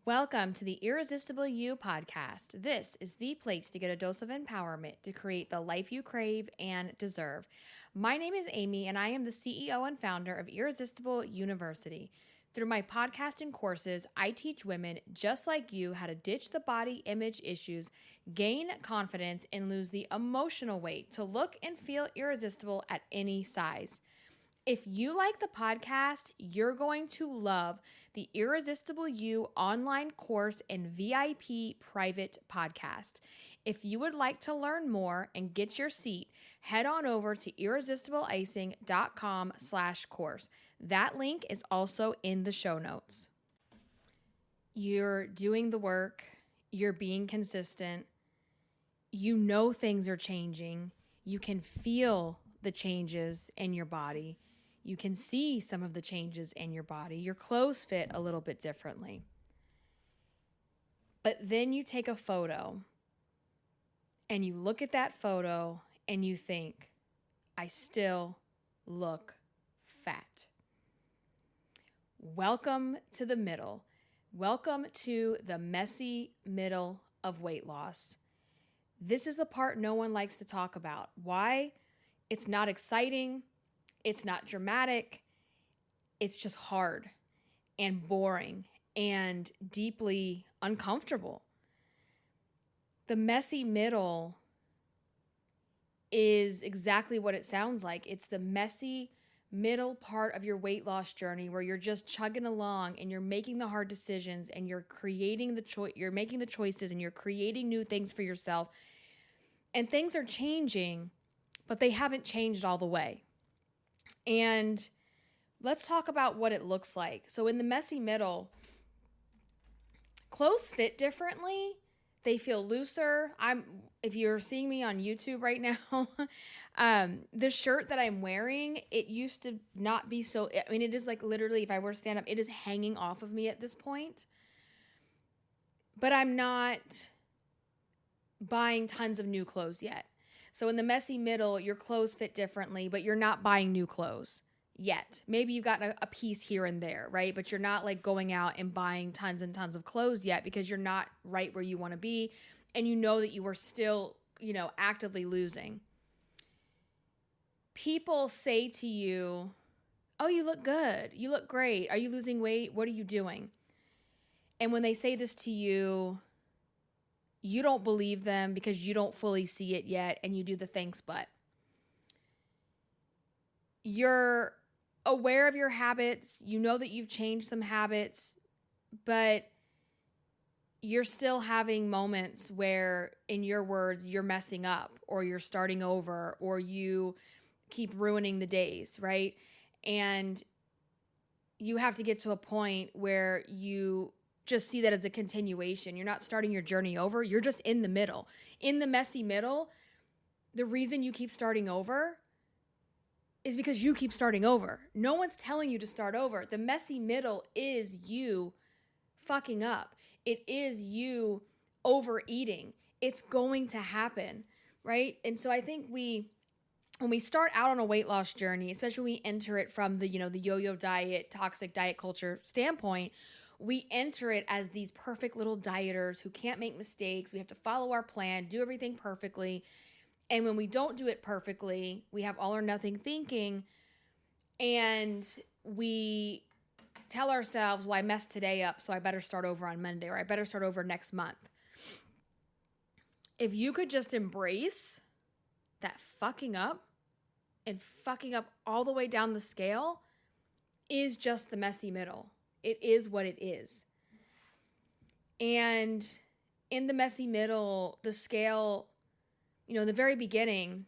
Welcome to the Irresistible You podcast. This is the place to get a dose of empowerment to create the life you crave and deserve. My name is Amy, and I am the CEO and founder of Irresistible University. Through my podcast and courses, I teach women just like you how to ditch the body image issues, gain confidence, and lose the emotional weight to look and feel irresistible at any size. If you like the podcast, you're going to love the Irresistible You online course and VIP private podcast. If you would like to learn more and get your seat, head on over to irresistibleicing.com/course. That link is also in the show notes. You're doing the work, you're being consistent, you know things are changing, you can feel the changes in your body. You can see some of the changes in your body. Your clothes fit a little bit differently. But then you take a photo and you look at that photo and you think, I still look fat. Welcome to the middle. Welcome to the messy middle of weight loss. This is the part no one likes to talk about. Why? It's not exciting. It's not dramatic. It's just hard and boring and deeply uncomfortable. The messy middle is exactly what it sounds like. It's the messy middle part of your weight loss journey where you're just chugging along and you're making the hard decisions and you're creating you're making the choices and you're creating new things for yourself. And things are changing, but they haven't changed all the way. And let's talk about what it looks like. So in the messy middle, clothes fit differently. They feel looser. If you're seeing me on YouTube right now, the shirt that I'm wearing, it used to not be so, it is like literally, if I were to stand up, it is hanging off of me at this point. But I'm not buying tons of new clothes yet. So in the messy middle, your clothes fit differently, but you're not buying new clothes yet. Maybe you've got a piece here and there, right? But you're not like going out and buying tons and tons of clothes yet because you're not right where you want to be. And you know that you are still, actively losing. People say to you, oh, you look good. You look great. Are you losing weight? What are you doing? And when they say this to you, you don't believe them because you don't fully see it yet, and you do the thanks but. You're aware of your habits. You know that you've changed some habits, but you're still having moments where, in your words, you're messing up or you're starting over or you keep ruining the days, right? And you have to get to a point where you just see that as a continuation. You're not starting your journey over. You're just in the middle. In the messy middle, the reason you keep starting over is because you keep starting over. No one's telling you to start over. The messy middle is you fucking up. It is you overeating. It's going to happen, right? And so I think when we start out on a weight loss journey, especially when we enter it from the yo-yo diet, toxic diet culture standpoint, we enter it as these perfect little dieters who can't make mistakes. We have to follow our plan, do everything perfectly. And when we don't do it perfectly, we have all or nothing thinking. And we tell ourselves, well, I messed today up, so I better start over on Monday, or I better start over next month. If you could just embrace that fucking up and fucking up all the way down the scale is just the messy middle. It is what it is. And in the messy middle, the scale, in the very beginning,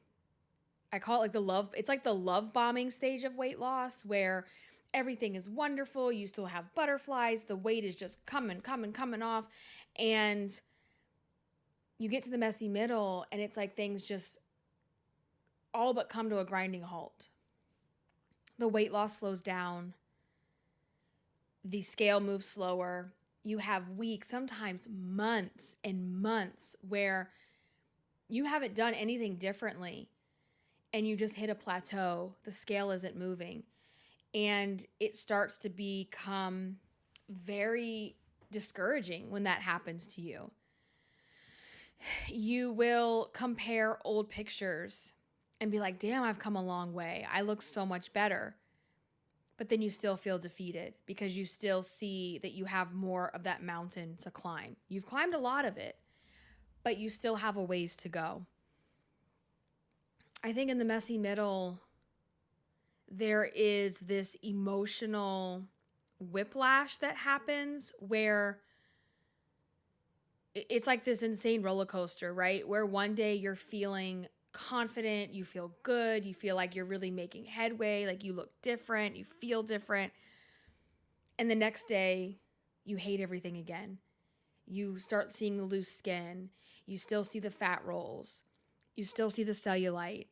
I call it like it's like the love bombing stage of weight loss where everything is wonderful. You still have butterflies. The weight is just coming off. And you get to the messy middle and it's like things just all but come to a grinding halt. The weight loss slows down. The scale moves slower. You have weeks, sometimes months and months where you haven't done anything differently and you just hit a plateau. The scale isn't moving. And it starts to become very discouraging when that happens to you. You will compare old pictures and be like, damn, I've come a long way. I look so much better. But then you still feel defeated because you still see that you have more of that mountain to climb. You've climbed a lot of it, but you still have a ways to go. I think in the messy middle, there is this emotional whiplash that happens where it's like this insane roller coaster, right? Where one day you're feeling confident, you feel good, you feel like you're really making headway, like you look different, you feel different. And the next day, you hate everything again. You start seeing the loose skin. You still see the fat rolls. You still see the cellulite.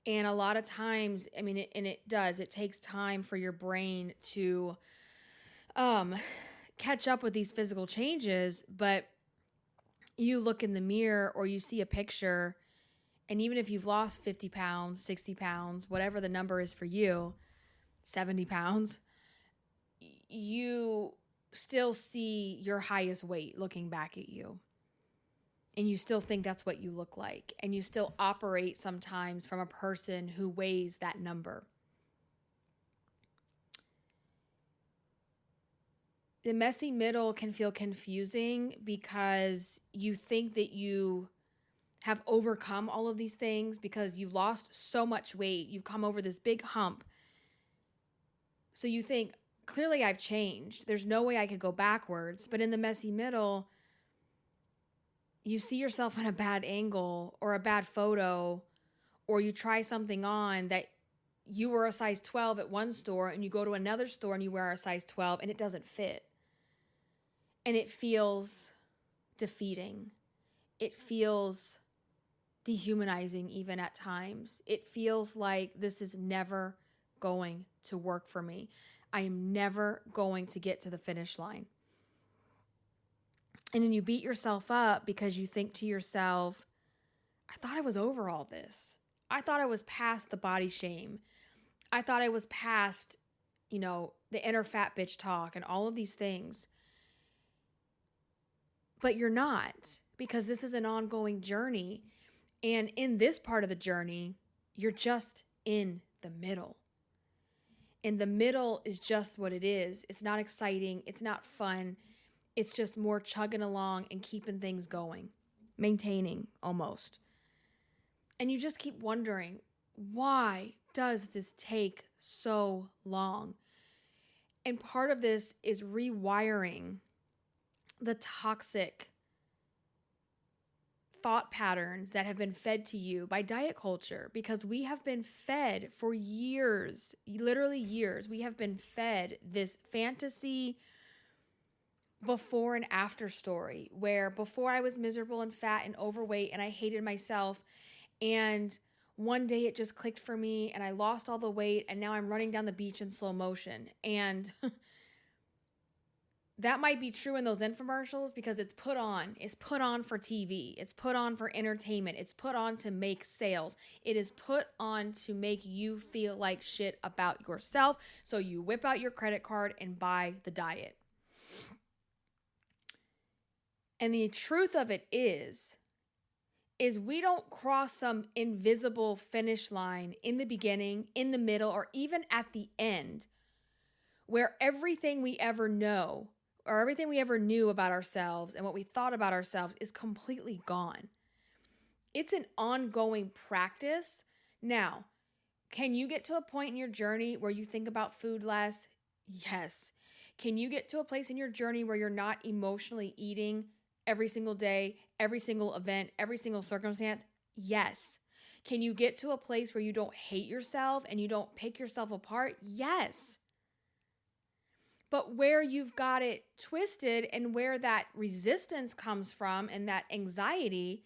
And a lot of times, I mean, it takes time for your brain to catch up with these physical changes, but you look in the mirror or you see a picture, and even if you've lost 50 pounds, 60 pounds, whatever the number is for you, 70 pounds, you still see your highest weight looking back at you. And you still think that's what you look like. And you still operate sometimes from a person who weighs that number. The messy middle can feel confusing because you think that you have overcome all of these things because you've lost so much weight. You've come over this big hump. So you think, clearly I've changed. There's no way I could go backwards. But in the messy middle, you see yourself in a bad angle or a bad photo, or you try something on that you were a size 12 at one store and you go to another store and you wear a size 12 and it doesn't fit. And it feels defeating. It feels dehumanizing even at times. It feels like this is never going to work for me. I am never going to get to the finish line. And then you beat yourself up because you think to yourself, I thought I was over all this. I thought I was past the body shame. I thought I was past, the inner fat bitch talk and all of these things. But you're not, because this is an ongoing journey. And in this part of the journey, you're just in the middle. And the middle is just what it is. It's not exciting. It's not fun. It's just more chugging along and keeping things going, maintaining almost. And you just keep wondering, why does this take so long? And part of this is rewiring the toxic thought patterns that have been fed to you by diet culture, because we have been fed for years, literally years. We have been fed this fantasy before and after story where before I was miserable and fat and overweight and I hated myself, and one day it just clicked for me and I lost all the weight and now I'm running down the beach in slow motion. And that might be true in those infomercials because it's put on. It's put on for TV. It's put on for entertainment. It's put on to make sales. It is put on to make you feel like shit about yourself. So you whip out your credit card and buy the diet. And the truth of it is we don't cross some invisible finish line in the beginning, in the middle, or even at the end where everything we ever know or everything we ever knew about ourselves and what we thought about ourselves is completely gone. It's an ongoing practice. Now, can you get to a point in your journey where you think about food less? Yes. Can you get to a place in your journey where you're not emotionally eating every single day, every single event, every single circumstance? Yes. Can you get to a place where you don't hate yourself and you don't pick yourself apart? Yes. But where you've got it twisted and where that resistance comes from and that anxiety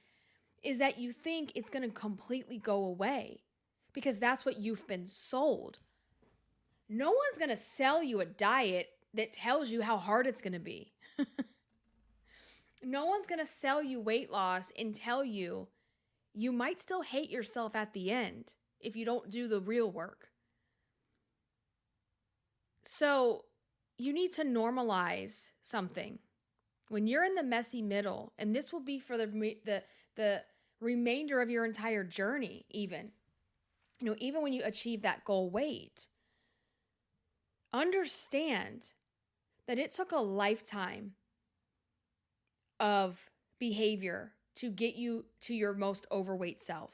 is that you think it's going to completely go away because that's what you've been sold. No one's going to sell you a diet that tells you how hard it's going to be. No one's going to sell you weight loss and tell you you might still hate yourself at the end if you don't do the real work. So you need to normalize something. When you're in the messy middle, and this will be for the remainder of your entire journey, even, even when you achieve that goal weight, understand that it took a lifetime of behavior to get you to your most overweight self.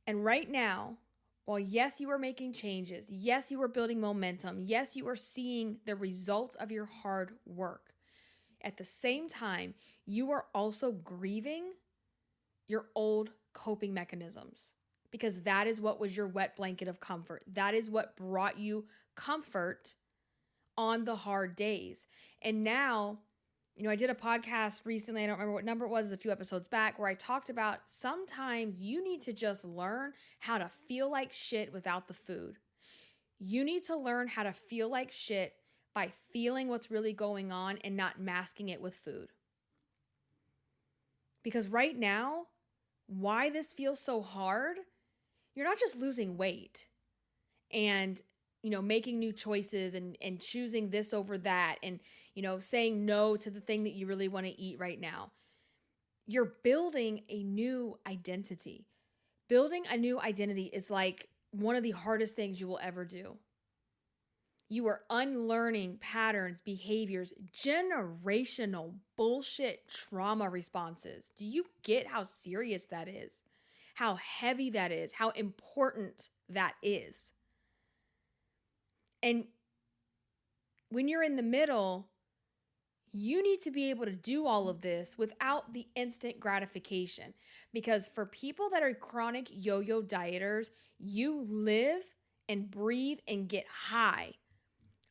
And right now, while yes, you are making changes, yes, you are building momentum, yes, you are seeing the results of your hard work, at the same time, you are also grieving your old coping mechanisms, because that is what was your wet blanket of comfort. That is what brought you comfort on the hard days. And now, I did a podcast recently, I don't remember what number it was, a few episodes back, where I talked about sometimes you need to just learn how to feel like shit without the food. You need to learn how to feel like shit by feeling what's really going on and not masking it with food. Because right now, why this feels so hard, you're not just losing weight and making new choices and choosing this over that and, saying no to the thing that you really want to eat right now. You're building a new identity. Building a new identity is like one of the hardest things you will ever do. You are unlearning patterns, behaviors, generational bullshit trauma responses. Do you get how serious that is? How heavy that is? How important that is? And when you're in the middle, you need to be able to do all of this without the instant gratification. Because for people that are chronic yo-yo dieters, you live and breathe and get high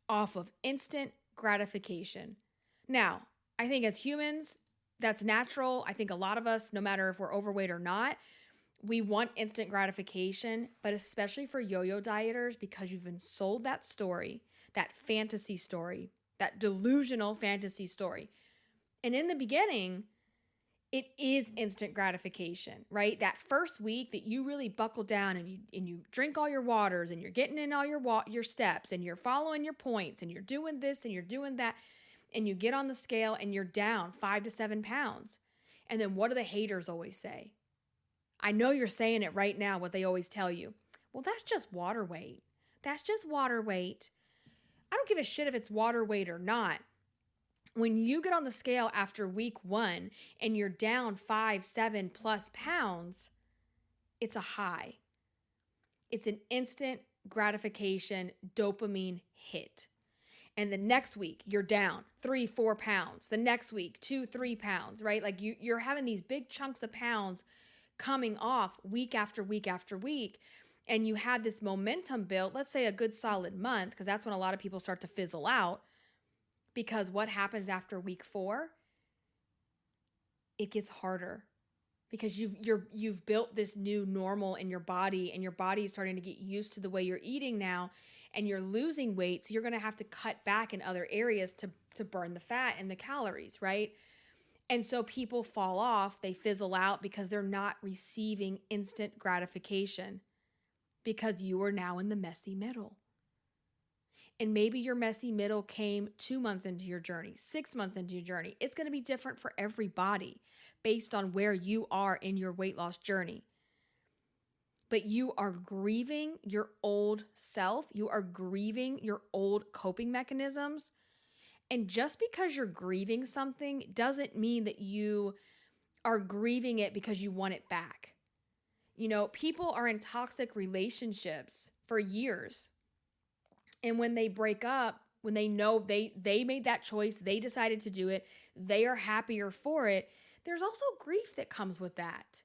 off of instant gratification. Now, I think as humans, that's natural. I think a lot of us, no matter if we're overweight or not, we want instant gratification, but especially for yo-yo dieters, because you've been sold that story, that fantasy story, that delusional fantasy story. And in the beginning, it is instant gratification, right? That first week that you really buckle down and you drink all your waters and you're getting in all your steps and you're following your points and you're doing this and you're doing that, and you get on the scale and you're down 5 to 7 pounds. And then what do the haters always say? I know you're saying it right now, what they always tell you. Well, that's just water weight. That's just water weight. I don't give a shit if it's water weight or not. When you get on the scale after week 1 and you're down 5, 7 plus pounds, it's a high. It's an instant gratification dopamine hit. And the next week you're down 3, 4 pounds. The next week, 2, 3 pounds, right? Like you're having these big chunks of pounds coming off week after week after week. And you have this momentum built, let's say a good solid month, because that's when a lot of people start to fizzle out. Because what happens after week 4? It gets harder, because you've built this new normal in your body, and your body is starting to get used to the way you're eating now, and you're losing weight. So you're going to have to cut back in other areas to burn the fat and the calories, right? And so people fall off, they fizzle out because they're not receiving instant gratification, because you are now in the messy middle. And maybe your messy middle came 2 months into your journey, 6 months into your journey. It's going to be different for everybody based on where you are in your weight loss journey. But you are grieving your old self. You are grieving your old coping mechanisms. And just because you're grieving something doesn't mean that you are grieving it because you want it back. People are in toxic relationships for years. And when they break up, when they know they made that choice, they decided to do it, they are happier for it, there's also grief that comes with that.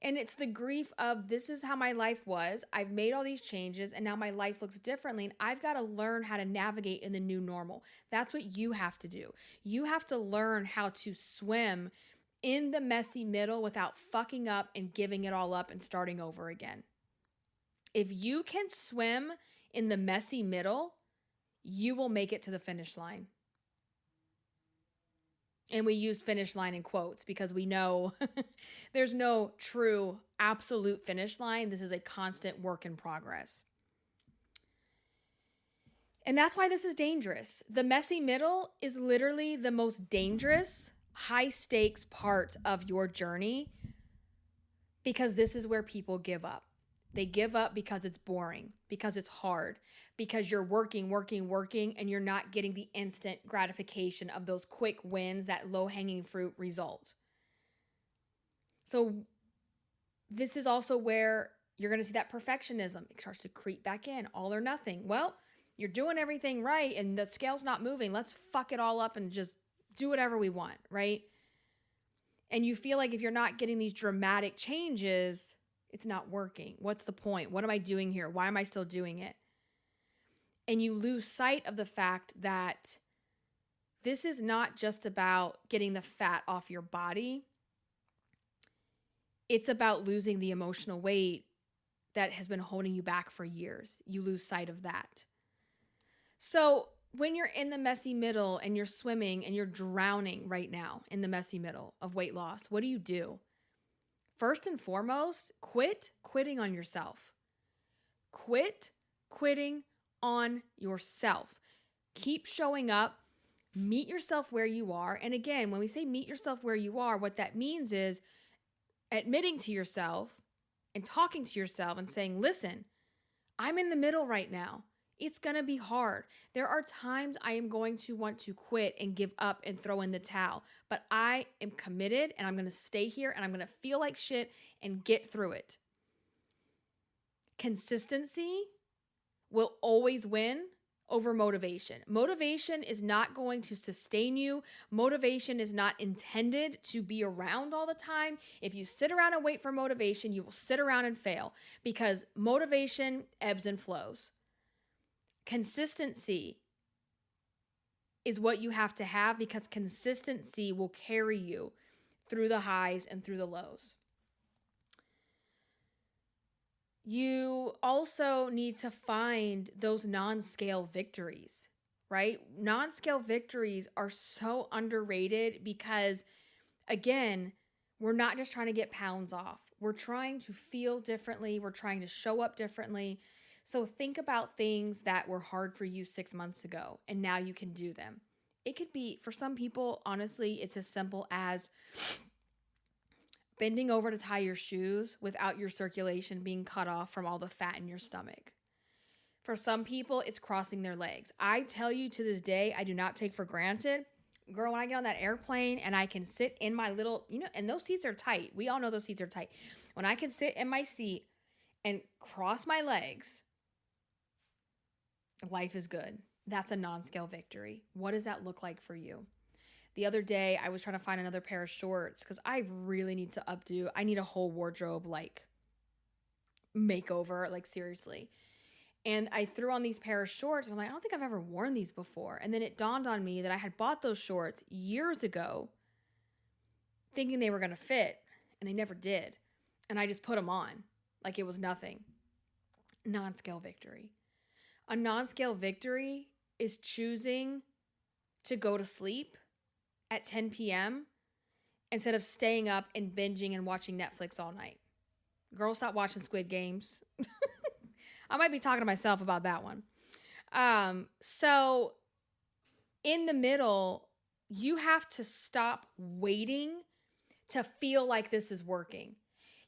And it's the grief of, this is how my life was. I've made all these changes and now my life looks differently, and I've got to learn how to navigate in the new normal. That's what you have to do. You have to learn how to swim in the messy middle without fucking up and giving it all up and starting over again. If you can swim in the messy middle, you will make it to the finish line. And we use finish line in quotes because we know there's no true absolute finish line. This is a constant work in progress. And that's why this is dangerous. The messy middle is literally the most dangerous, high stakes part of your journey, because this is where people give up. They give up because it's boring, because it's hard, because you're working, and you're not getting the instant gratification of those quick wins, that low-hanging fruit result. So this is also where you're going to see that perfectionism. It starts to creep back in, all or nothing. Well, you're doing everything right and the scale's not moving. Let's fuck it all up and just do whatever we want, right? And you feel like if you're not getting these dramatic changes, it's not working. What's the point? What am I doing here? Why am I still doing it? And you lose sight of the fact that this is not just about getting the fat off your body. It's about losing the emotional weight that has been holding you back for years. You lose sight of that. So when you're in the messy middle and you're swimming and you're drowning right now in the messy middle of weight loss, what do? First and foremost, quitting on yourself. Quit quitting on yourself. Keep showing up. Meet yourself where you are. And again, when we say meet yourself where you are, what that means is admitting to yourself and talking to yourself and saying, listen, I'm in the middle right now. It's going to be hard. There are times I am going to want to quit and give up and throw in the towel, but I am committed and I'm going to stay here and I'm going to feel like shit and get through it. Consistency will always win over motivation. Motivation is not going to sustain you. Motivation is not intended to be around all the time. If you sit around and wait for motivation, you will sit around and fail, because motivation ebbs and flows. Consistency is what you have to have, because consistency will carry you through the highs and through the lows. You also need to find those non-scale victories, right? Non-scale victories are so underrated because, again, we're not just trying to get pounds off. We're trying to feel differently. We're trying to show up differently. So think about things that were hard for you 6 months ago, and now you can do them. It could be, for some people, honestly, it's as simple as bending over to tie your shoes without your circulation being cut off from all the fat in your stomach. For some people, it's crossing their legs. I tell you, to this day, I do not take for granted. Girl, when I get on that airplane and I can sit in my little, and those seats are tight. We all know those seats are tight. When I can sit in my seat and cross my legs, life is good. That's a non-scale victory. What does that look like for you? The other day, I was trying to find another pair of shorts because I really need to updo. I need a whole wardrobe, makeover, seriously. And I threw on these pair of shorts, and I'm like, I don't think I've ever worn these before. And then it dawned on me that I had bought those shorts years ago thinking they were going to fit, and they never did. And I just put them on like it was nothing. Non-scale victory. A non-scale victory is choosing to go to sleep at 10 p.m. instead of staying up and binging and watching Netflix all night. Girl, stop watching Squid Games. I might be talking to myself about that one. So in the middle, you have to stop waiting to feel like this is working.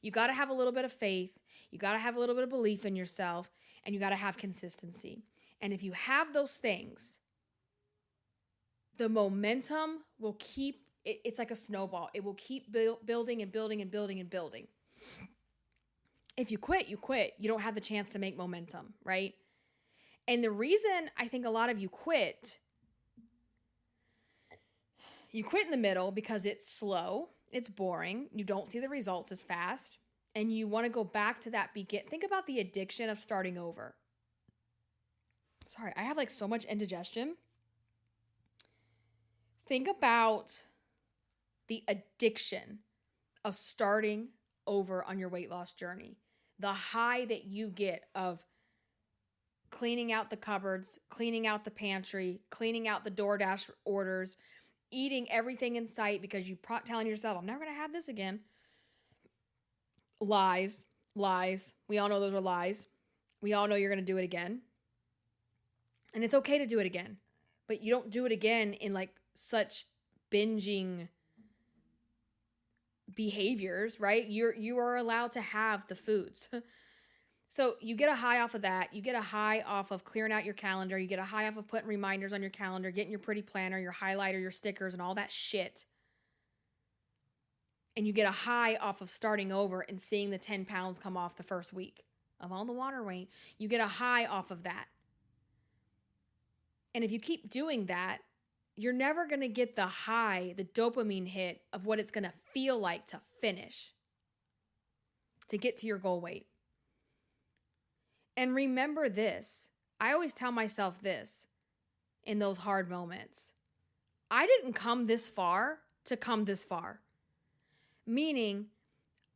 You got to have a little bit of faith. You got to have a little bit of belief in yourself, and you got to have consistency. And if you have those things, the momentum will keep, it's like a snowball. It will keep building and building and building and building. If you quit, you quit. You don't have the chance to make momentum, right? And the reason I think a lot of you quit in the middle because it's slow, it's boring, you don't see the results as fast, and you want to go back to that think about the addiction of starting over. Sorry, I have so much indigestion. Think about the addiction of starting over on your weight loss journey. The high that you get of cleaning out the cupboards, cleaning out the pantry, cleaning out the DoorDash orders, eating everything in sight because you telling yourself, I'm never going to have this again. Lies. We all know those are lies. We all know you're going to do it again. And it's okay to do it again, but you don't do it again in like such binging behaviors, right? You are allowed to have the foods. So you get a high off of that. You get a high off of clearing out your calendar. You get a high off of putting reminders on your calendar, getting your pretty planner, your highlighter, your stickers, and all that shit. And you get a high off of starting over and seeing the 10 pounds come off the first week of all the water weight. You get a high off of that. And if you keep doing that, you're never going to get the high, the dopamine hit of what it's going to feel like to finish, to get to your goal weight. And remember this, I always tell myself this in those hard moments. I didn't come this far to come this far. Meaning,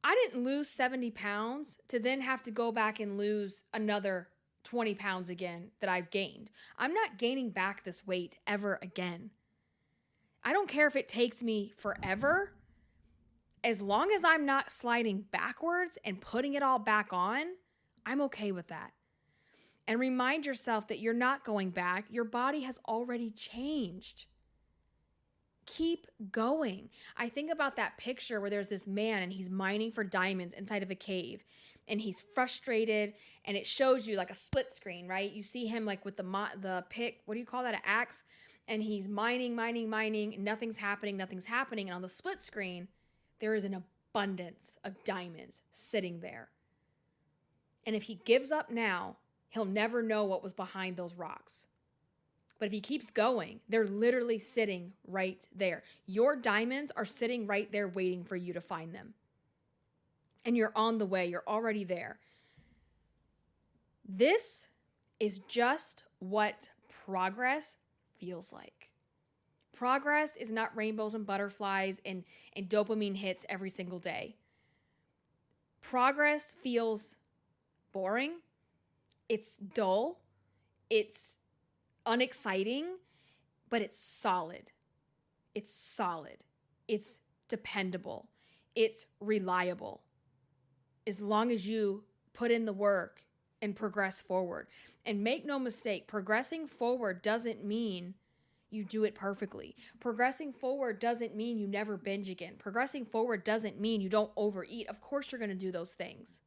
I didn't lose 70 pounds to then have to go back and lose another 20 pounds again that I've gained. I'm not gaining back this weight ever again. I don't care if it takes me forever. As long as I'm not sliding backwards and putting it all back on, I'm okay with that. And remind yourself that you're not going back. Your body has already changed. Keep going. I think about that picture where there's this man and he's mining for diamonds inside of a cave and he's frustrated, and it shows you like a split screen, right? You see him like with the pick, what do you call that, an axe? And he's mining, and nothing's happening. And on the split screen, there is an abundance of diamonds sitting there. And if he gives up now, he'll never know what was behind those rocks. But if he keeps going, they're literally sitting right there. Your diamonds are sitting right there waiting for you to find them. And you're on the way. You're already there. This is just what progress feels like. Progress is not rainbows and butterflies and dopamine hits every single day. Progress feels boring. It's dull. It's unexciting, but it's solid. It's solid. It's dependable. It's reliable. As long as you put in the work and progress forward. And make no mistake, progressing forward doesn't mean you do it perfectly. Progressing forward doesn't mean you never binge again. Progressing forward doesn't mean you don't overeat. Of course you're going to do those things.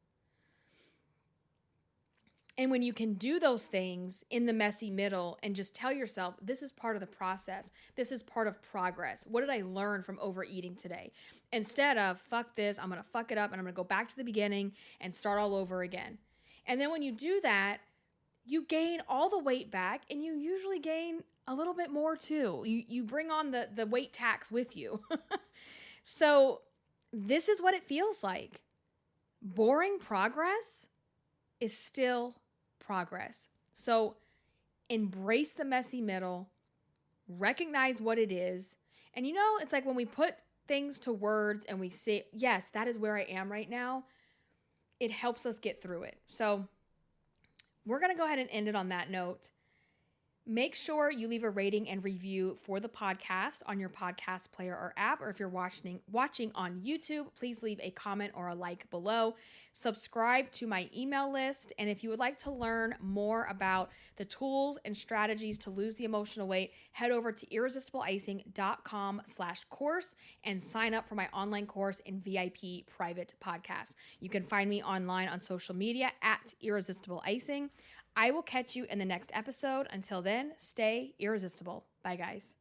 And when you can do those things in the messy middle and just tell yourself, this is part of the process. This is part of progress. What did I learn from overeating today? Instead of, fuck this, I'm going to fuck it up and I'm going to go back to the beginning and start all over again. And then when you do that, you gain all the weight back, and you usually gain a little bit more too. You bring on the weight tax with you. So this is what it feels like. Boring progress is still progress. So embrace the messy middle, recognize what it is. And it's like when we put things to words and we say, yes, that is where I am right now, it helps us get through it. So we're going to go ahead and end it on that note. Make sure you leave a rating and review for the podcast on your podcast player or app, or if you're watching on YouTube, please leave a comment or a like below. Subscribe to my email list, and if you would like to learn more about the tools and strategies to lose the emotional weight, head over to irresistibleicing.com/course and sign up for my online course in VIP private podcast. You can find me online on social media at irresistibleicing. I will catch you in the next episode. Until then, stay irresistible. Bye, guys.